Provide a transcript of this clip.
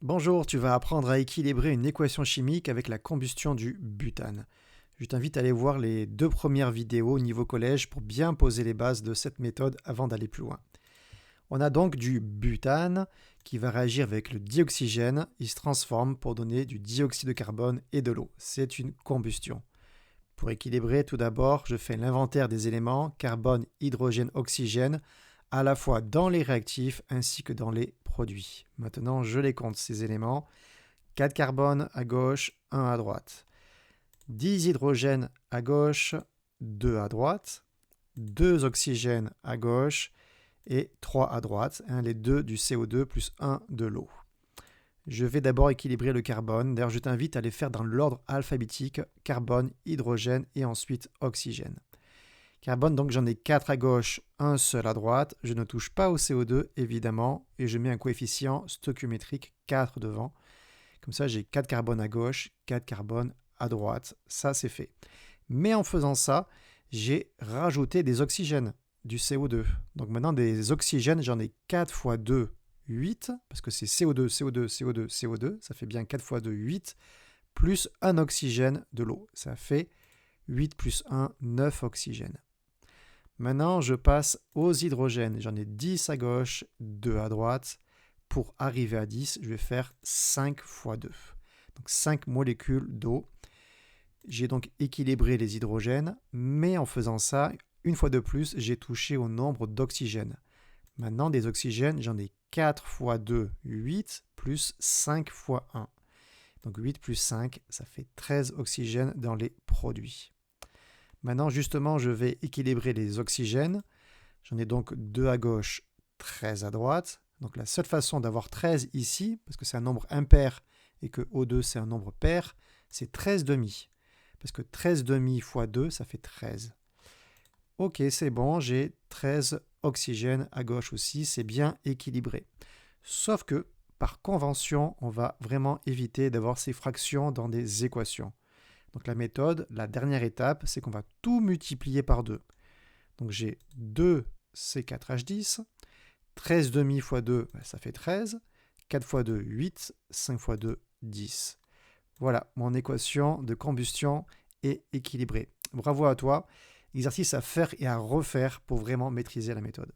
Bonjour, tu vas apprendre à équilibrer une équation chimique avec la combustion du butane. Je t'invite à aller voir les deux premières vidéos au niveau collège pour bien poser les bases de cette méthode avant d'aller plus loin. On a donc du butane qui va réagir avec le dioxygène, il se transforme pour donner du dioxyde de carbone et de l'eau. C'est une combustion. Pour équilibrer, tout d'abord, je fais l'inventaire des éléments carbone, hydrogène, oxygène, à la fois dans les réactifs ainsi que dans les produits. Maintenant, je les compte, ces éléments. 4 carbone à gauche, 1 à droite. 10 hydrogènes à gauche, 2 à droite. 2 oxygènes à gauche et 3 à droite. Les 2 du CO2 plus 1 de l'eau. Je vais d'abord équilibrer le carbone. D'ailleurs, je t'invite à les faire dans l'ordre alphabétique. Carbone, hydrogène et ensuite oxygène. Carbone, donc j'en ai 4 à gauche, un seul à droite. Je ne touche pas au CO2, évidemment, et je mets un coefficient stoichiométrique 4 devant. Comme ça, j'ai 4 carbones à gauche, 4 carbones à droite. Ça, c'est fait. Mais en faisant ça, j'ai rajouté des oxygènes, du CO2. Donc maintenant, des oxygènes, j'en ai 4 fois 2, 8, parce que c'est CO2, CO2, CO2, CO2. Ça fait bien 4 fois 2, 8, plus un oxygène de l'eau. Ça fait 8 plus 1, 9 oxygènes. Maintenant, je passe aux hydrogènes. J'en ai 10 à gauche, 2 à droite. Pour arriver à 10, je vais faire 5 fois 2. Donc 5 molécules d'eau. J'ai donc équilibré les hydrogènes, mais en faisant ça, une fois de plus, j'ai touché au nombre d'oxygènes. Maintenant, des oxygènes, j'en ai 4 fois 2, 8, plus 5 fois 1. Donc 8 plus 5, ça fait 13 oxygènes dans les produits. Maintenant, justement, je vais équilibrer les oxygènes. J'en ai donc 2 à gauche, 13 à droite. Donc la seule façon d'avoir 13 ici, parce que c'est un nombre impair et que O2 c'est un nombre pair, c'est 13 demi. Parce que 13 demi fois 2, ça fait 13. Ok, c'est bon, j'ai 13 oxygènes à gauche aussi, c'est bien équilibré. Sauf que, par convention, on va vraiment éviter d'avoir ces fractions dans des équations. Donc la méthode, la dernière étape, c'est qu'on va tout multiplier par 2. Donc j'ai 2 C4H10, 13 demi fois 2, ça fait 13, 4 fois 2, 8, 5 fois 2, 10. Voilà, mon équation de combustion est équilibrée. Bravo à toi, exercice à faire et à refaire pour vraiment maîtriser la méthode.